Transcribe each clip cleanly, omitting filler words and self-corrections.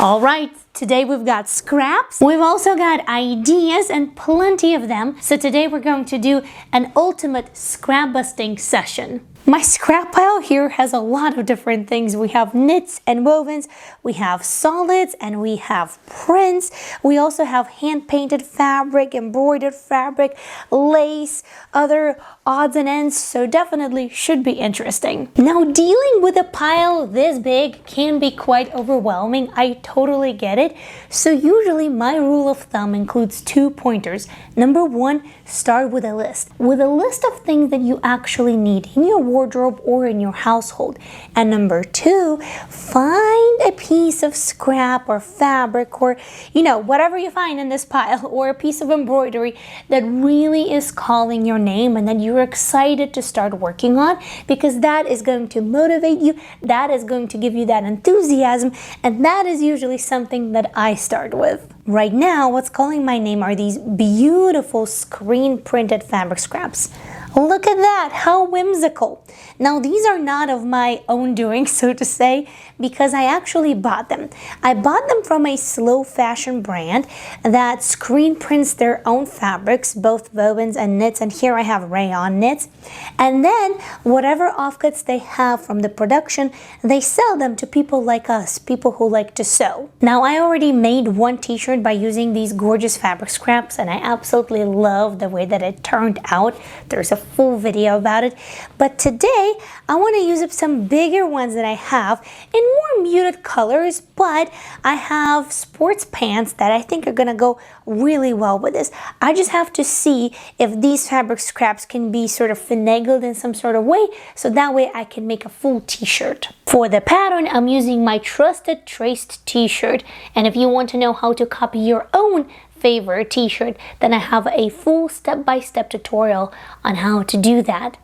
All right, today we've got scraps. We've also got ideas and plenty of them. So today we're going to do an ultimate scrap busting session. My scrap pile here has a lot of different things. We have knits and wovens, we have solids, and we have prints. We also have hand-painted fabric, embroidered fabric, lace, other odds and ends, so definitely should be interesting. Now, dealing with a pile this big can be quite overwhelming. I totally get it. So usually my rule of thumb includes 2 pointers. Number 1, start with a list. With a list of things that you actually need in your wardrobe or in your household. And number 2, find a piece of scrap or fabric or, whatever you find in this pile, or a piece of embroidery that really is calling your name and that you're excited to start working on, because that is going to motivate you, that is going to give you that enthusiasm, and that is usually something that I start with. Right now, what's calling my name are these beautiful screen printed fabric scraps. Look at that, how whimsical. Now, these are not of my own doing, so to say, because I actually bought them. I bought them from a slow fashion brand that screen prints their own fabrics, both wovens and knits, and here I have rayon knits. And then whatever offcuts they have from the production, they sell them to people like us, people who like to sew. Now, I already made one t-shirt by using these gorgeous fabric scraps, and I absolutely love the way that it turned out. There's a full video about it, but today I want to use up some bigger ones that I have in more muted colors, but I have sports pants that I think are gonna go really well with this. I just have to see if these fabric scraps can be sort of finagled in some sort of way, so that way I can make a full t-shirt. For the pattern, I'm using my trusted traced t-shirt, and if you want to know how to copy your own favorite t-shirt, then I have a full step-by-step tutorial on how to do that.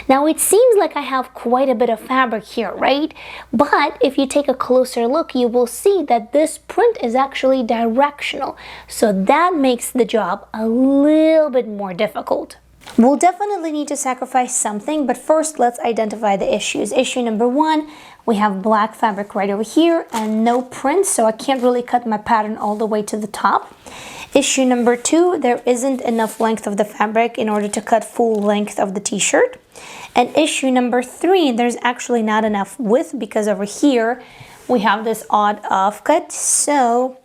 Now, it seems like I have quite a bit of fabric here, right? But if you take a closer look, you will see that this print is actually directional, so that makes the job a little bit more difficult. We'll definitely need to sacrifice something, but first let's identify the issues. Issue number 1, we have black fabric right over here and no print, so I can't really cut my pattern all the way to the top. Issue number 2, there isn't enough length of the fabric in order to cut full length of the t-shirt. And issue number 3, there's actually not enough width because over here we have this odd offcut. So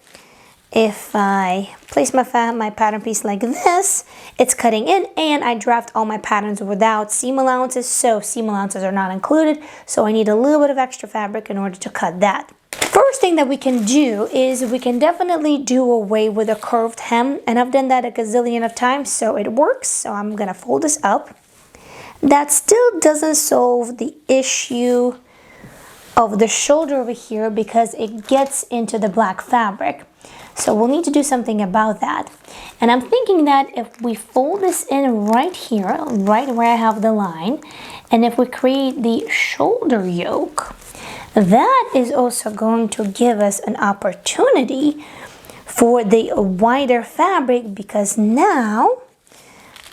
if I place my pattern piece like this, it's cutting in, and I draft all my patterns without seam allowances, so seam allowances are not included, so I need a little bit of extra fabric in order to cut that. First thing that we can do is we can definitely do away with a curved hem, and I've done that a gazillion of times, so it works. So I'm gonna fold this up. That still doesn't solve the issue of the shoulder over here because it gets into the black fabric. So we'll need to do something about that. And I'm thinking that if we fold this in right here, right where I have the line, and if we create the shoulder yoke, that is also going to give us an opportunity for the wider fabric, because now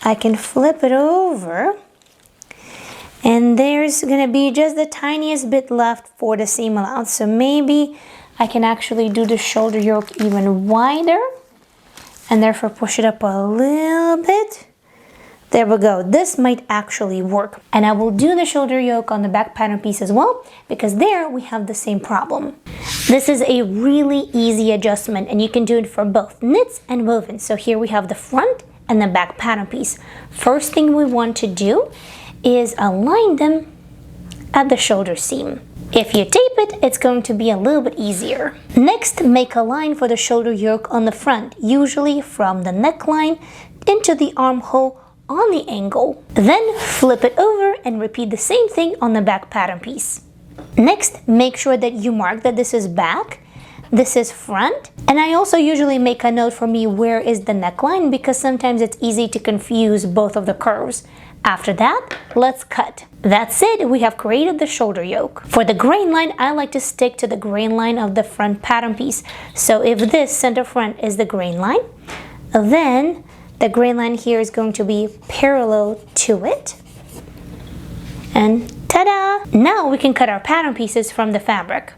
I can flip it over and there's gonna be just the tiniest bit left for the seam allowance. So maybe I can actually do the shoulder yoke even wider and therefore push it up a little bit. There we go. This might actually work. And I will do the shoulder yoke on the back pattern piece as well, because there we have the same problem. This is a really easy adjustment, and you can do it for both knits and wovens. So here we have the front and the back pattern piece. First thing we want to do is align them at the shoulder seam. If you tape it, it's going to be a little bit easier. Next, make a line for the shoulder yoke on the front, usually from the neckline into the armhole on the angle. Then flip it over and repeat the same thing on the back pattern piece. Next, make sure that you mark that this is back, this is front, and I also usually make a note for me where is the neckline, because sometimes it's easy to confuse both of the curves. After that, let's cut. That's it, we have created the shoulder yoke. For the grain line, I like to stick to the grain line of the front pattern piece. So if this center front is the grain line, then the grain line here is going to be parallel to it. And ta-da! Now we can cut our pattern pieces from the fabric.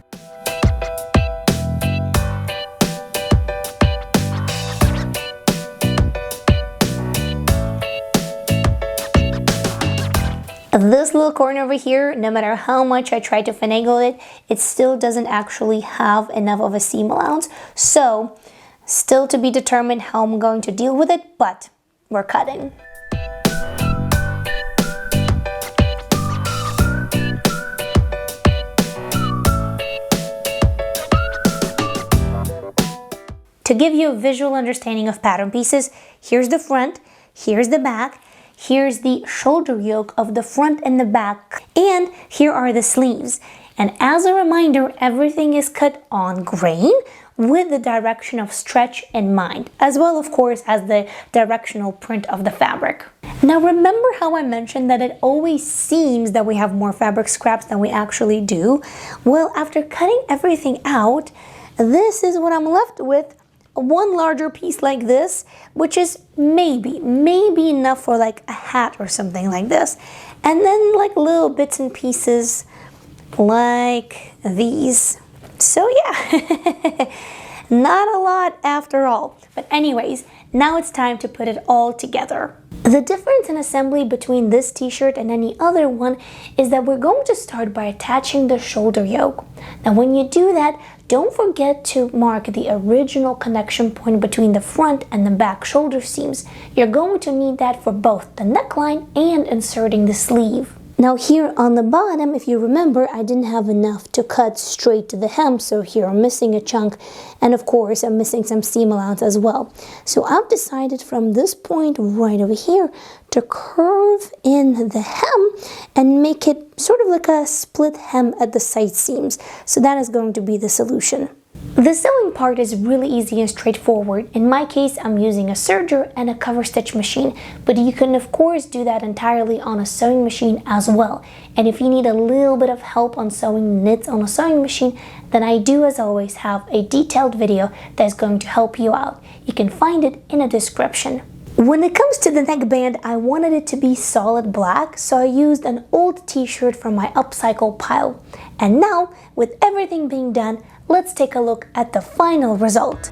This little corner over here, no matter how much I try to finagle it, it still doesn't actually have enough of a seam allowance. So, still to be determined how I'm going to deal with it, but we're cutting. To give you a visual understanding of pattern pieces, here's the front, here's the back, here's the shoulder yoke of the front and the back, and here are the sleeves. And as a reminder, everything is cut on grain with the direction of stretch in mind, as well of course as the directional print of the fabric. Now remember how I mentioned that it always seems that we have more fabric scraps than we actually do? Well, after cutting everything out, this is what I'm left with. One larger piece like this, which is maybe enough for like a hat or something like this. And then like little bits and pieces like these. So yeah, not a lot after all. But anyways, now it's time to put it all together. The difference in assembly between this t-shirt and any other one is that we're going to start by attaching the shoulder yoke. Now when you do that, don't forget to mark the original connection point between the front and the back shoulder seams. You're going to need that for both the neckline and inserting the sleeve. Now here on the bottom, if you remember, I didn't have enough to cut straight to the hem, so here I'm missing a chunk, and of course I'm missing some seam allowance as well. So I've decided from this point right over here to curve in the hem and make it sort of like a split hem at the side seams. So that is going to be the solution. The sewing part is really easy and straightforward. In my case, I'm using a serger and a cover stitch machine, but you can of course do that entirely on a sewing machine as well. And if you need a little bit of help on sewing knits on a sewing machine, then I do as always have a detailed video that is going to help you out. You can find it in the description. When it comes to the neckband, I wanted it to be solid black, so I used an old t-shirt from my upcycle pile. And now, with everything being done, let's take a look at the final result.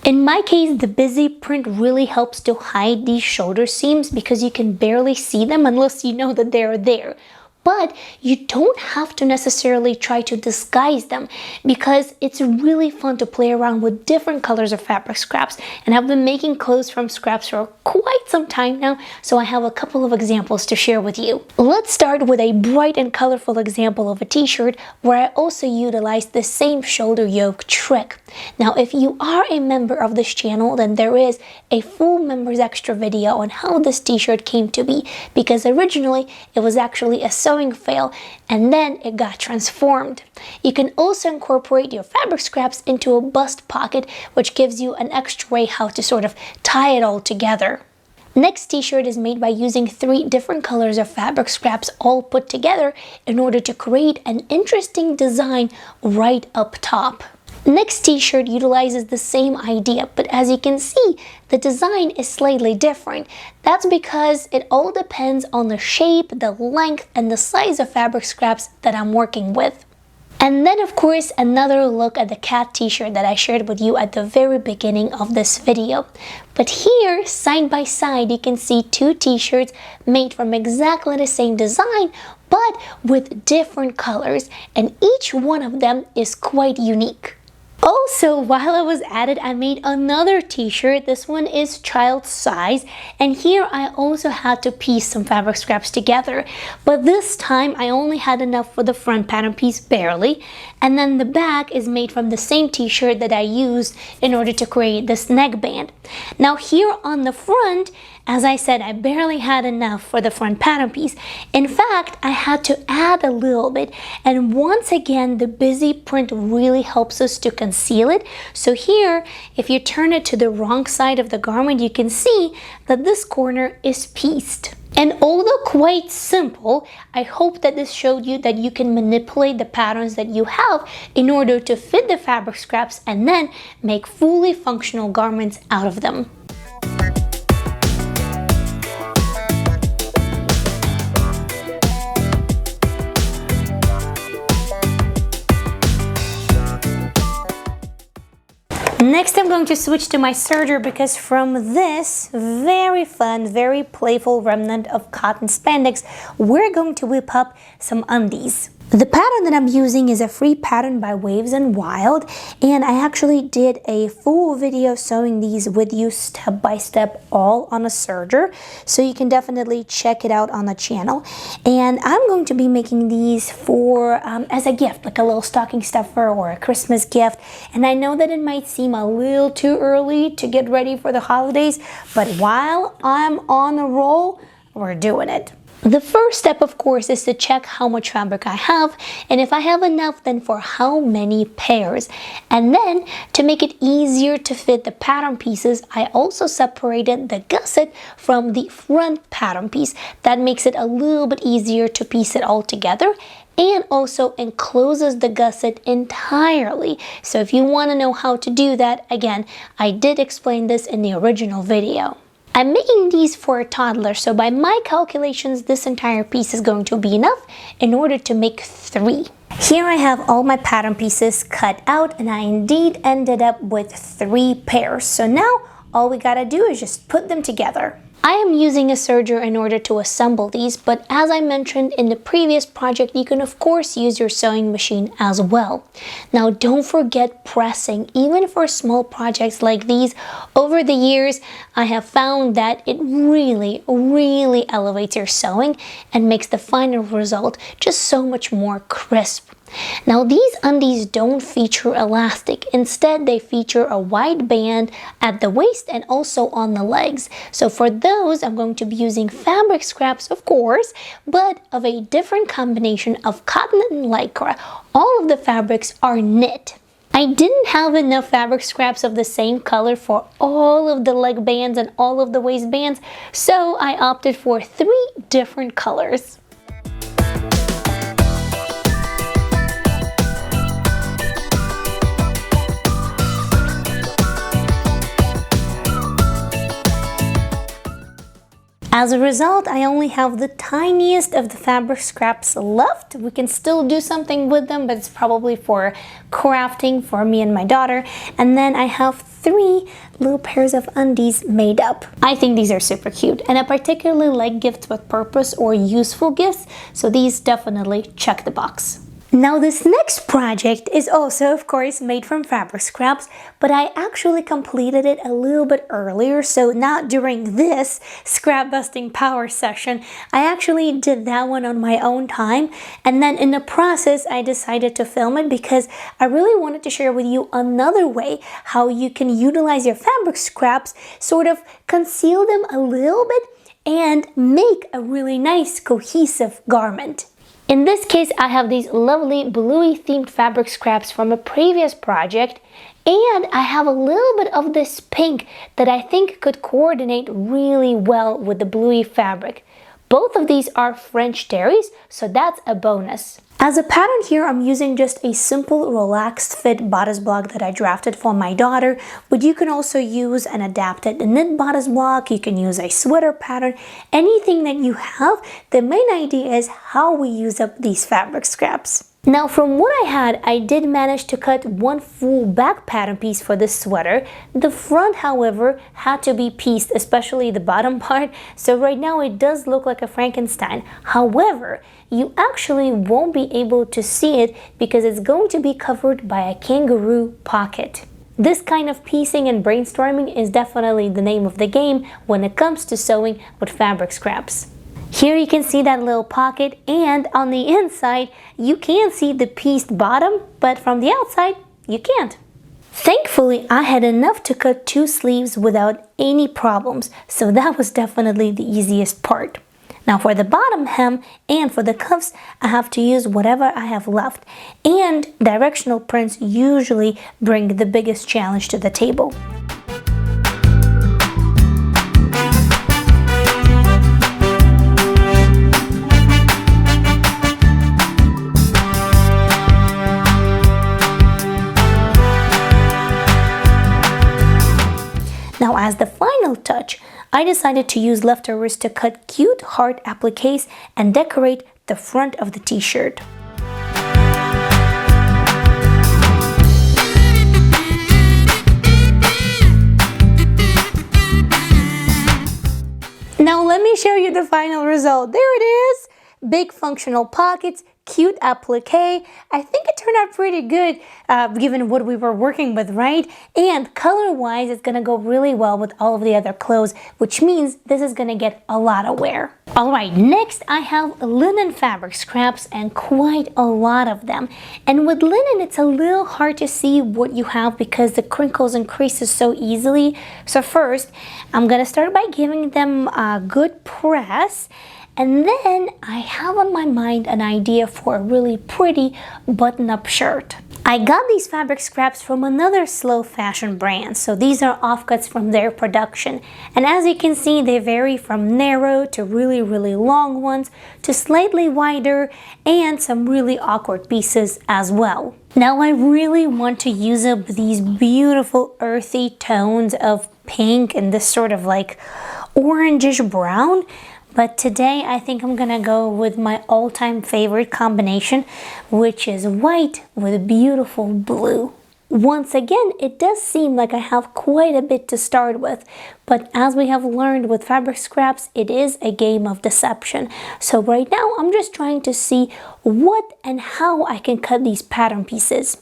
In my case, the busy print really helps to hide these shoulder seams because you can barely see them unless you know that they're there. But you don't have to necessarily try to disguise them because it's really fun to play around with different colors of fabric scraps, and I've been making clothes from scraps for quite some time now, so I have a couple of examples to share with you. Let's start with a bright and colorful example of a t-shirt where I also utilized the same shoulder yoke trick. Now if you are a member of this channel, then there is a full members extra video on how this t-shirt came to be, because originally it was actually a sewing fail and then it got transformed. You can also incorporate your fabric scraps into a bust pocket, which gives you an extra way how to sort of tie it all together. Next t-shirt is made by using 3 different colors of fabric scraps all put together in order to create an interesting design right up top. Next t-shirt utilizes the same idea, but as you can see, the design is slightly different. That's because it all depends on the shape, the length, and the size of fabric scraps that I'm working with. And then of course another look at the cat t-shirt that I shared with you at the very beginning of this video. But here, side by side, you can see 2 t-shirts made from exactly the same design, but with different colors, and each one of them is quite unique. Also, while I was at it, I made another t-shirt. This one is child size, and here I also had to piece some fabric scraps together. But this time I only had enough for the front pattern piece, barely, and then the back is made from the same t-shirt that I used in order to create this neckband. Now here on the front, As I said, I barely had enough for the front pattern piece. In fact, I had to add a little bit, and once again the busy print really helps us to conceal it. So here, if you turn it to the wrong side of the garment, you can see that this corner is pieced. And although quite simple, I hope that this showed you that you can manipulate the patterns that you have in order to fit the fabric scraps and then make fully functional garments out of them. Next, I'm going to switch to my serger because from this very fun, very playful remnant of cotton spandex, we're going to whip up some undies. The pattern that I'm using is a free pattern by Waves and Wild, and I actually did a full video sewing these with you step by step all on a serger, so you can definitely check it out on the channel. And I'm going to be making these for as a gift, like a little stocking stuffer or a Christmas gift. And I know that it might seem a little too early to get ready for the holidays, but while I'm on a roll, we're doing it. The first step, of course, is to check how much fabric I have, and if I have enough, then for how many pairs. And then, to make it easier to fit the pattern pieces, I also separated the gusset from the front pattern piece. That makes it a little bit easier to piece it all together, and also encloses the gusset entirely. So if you want to know how to do that, again, I did explain this in the original video. I'm making these for a toddler, so by my calculations, this entire piece is going to be enough in order to make 3. Here I have all my pattern pieces cut out, and I indeed ended up with 3 pairs. So now all we gotta do is just put them together. I am using a serger in order to assemble these, but as I mentioned in the previous project, you can of course use your sewing machine as well. Now don't forget pressing, even for small projects like these. Over the years, I have found that it really elevates your sewing and makes the final result just so much more crisp. Now these undies don't feature elastic. Instead, they feature a wide band at the waist and also on the legs. So for those, I'm going to be using fabric scraps, of course, but of a different combination of cotton and lycra. All of the fabrics are knit. I didn't have enough fabric scraps of the same color for all of the leg bands and all of the waistbands, so I opted for 3 different colors. As a result, I only have the tiniest of the fabric scraps left. We can still do something with them, but it's probably for crafting for me and my daughter. And then I have 3 little pairs of undies made up. I think these are super cute, and I particularly like gifts with purpose or useful gifts, so these definitely check the box. Now this next project is also, of course, made from fabric scraps, but I actually completed it a little bit earlier, so not during this scrap busting power session. I actually did that one on my own time, and then in the process I decided to film it because I really wanted to share with you another way how you can utilize your fabric scraps, sort of conceal them a little bit, and make a really nice cohesive garment. In this case, I have these lovely bluey themed fabric scraps from a previous project, and I have a little bit of this pink that I think could coordinate really well with the bluey fabric. Both of these are French terries, so that's a bonus. As a pattern here, I'm using just a simple relaxed fit bodice block that I drafted for my daughter, but you can also use an adapted knit bodice block, you can use a sweater pattern, anything that you have. The main idea is how we use up these fabric scraps. Now from what I had, I did manage to cut 1 full back pattern piece for this sweater. The front, however, had to be pieced, especially the bottom part, so right now it does look like a Frankenstein. However, you actually won't be able to see it because it's going to be covered by a kangaroo pocket. This kind of piecing and brainstorming is definitely the name of the game when it comes to sewing with fabric scraps. Here you can see that little pocket, and on the inside you can see the pieced bottom, but from the outside you can't. Thankfully, I had enough to cut 2 sleeves without any problems, so that was definitely the easiest part. Now for the bottom hem and for the cuffs, I have to use whatever I have left, and directional prints usually bring the biggest challenge to the table. Now as the final touch, I decided to use leftovers to cut cute heart appliques and decorate the front of the t-shirt. Now let me show you the final result. There it is! Big functional pockets, cute applique. I think it turned out pretty good given what we were working with, right? And color-wise, it's gonna go really well with all of the other clothes, which means this is gonna get a lot of wear. Alright, next I have linen fabric scraps, and quite a lot of them. And with linen, it's a little hard to see what you have because the crinkles and creases so easily. So first, I'm gonna start by giving them a good press. And then I have on my mind an idea for a really pretty button-up shirt. I got these fabric scraps from another slow fashion brand, so these are offcuts from their production. And as you can see, they vary from narrow to really long ones to slightly wider and some really awkward pieces as well. Now I really want to use up these beautiful earthy tones of pink and this sort of like orangish brown. But today I think I'm gonna go with my all-time favorite combination, which is white with beautiful blue. Once again, it does seem like I have quite a bit to start with, but as we have learned with fabric scraps, it is a game of deception. So right now I'm just trying to see what and how I can cut these pattern pieces.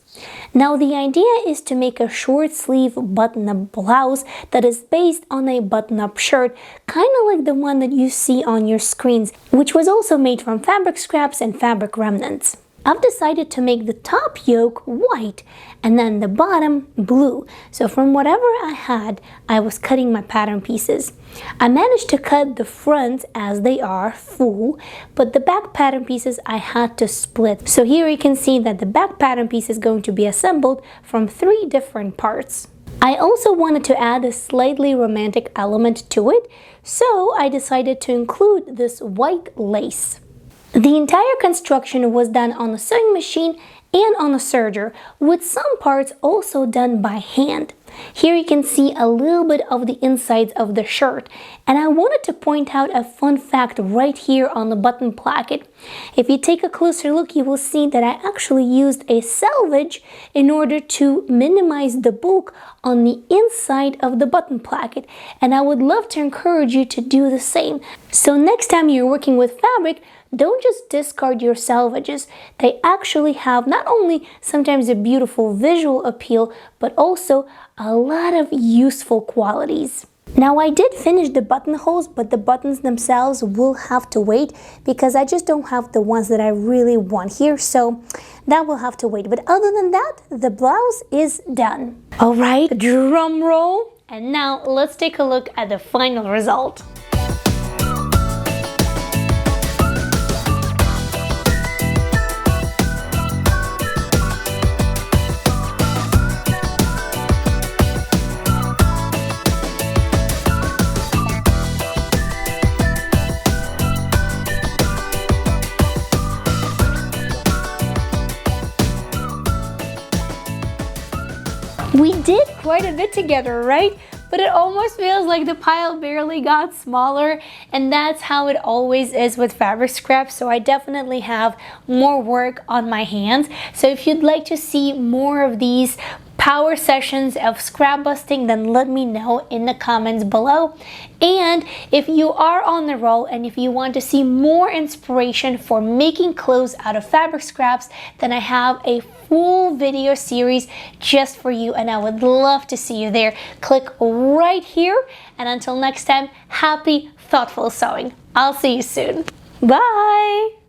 Now the idea is to make a short sleeve button-up blouse that is based on a button-up shirt, kind of like the one that you see on your screens, which was also made from fabric scraps and fabric remnants. I've decided to make the top yoke white and then the bottom blue. So from whatever I had, I was cutting my pattern pieces. I managed to cut the fronts as they are full, but the back pattern pieces I had to split. So here you can see that the back pattern piece is going to be assembled from 3 different parts. I also wanted to add a slightly romantic element to it, so I decided to include this white lace. The entire construction was done on a sewing machine and on a serger, with some parts also done by hand. Here you can see a little bit of the insides of the shirt, and I wanted to point out a fun fact right here on the button placket. If you take a closer look, you will see that I actually used a selvage in order to minimize the bulk on the inside of the button placket, and I would love to encourage you to do the same. So next time you're working with fabric, don't just discard your selvages. They actually have not only sometimes a beautiful visual appeal, but also a lot of useful qualities. Now I did finish the buttonholes, but the buttons themselves will have to wait because I just don't have the ones that I really want here, so that will have to wait. But other than that, the blouse is done. All right, drum roll. And now let's take a look at the final result. We did quite a bit together, right? But it almost feels like the pile barely got smaller, and that's how it always is with fabric scraps, so I definitely have more work on my hands. So if you'd like to see more of these power sessions of scrap busting, then let me know in the comments below. And if you are on the roll and if you want to see more inspiration for making clothes out of fabric scraps, then I have a full video series just for you, and I would love to see you there. Click right here, and until next time, happy thoughtful sewing. I'll see you soon. Bye!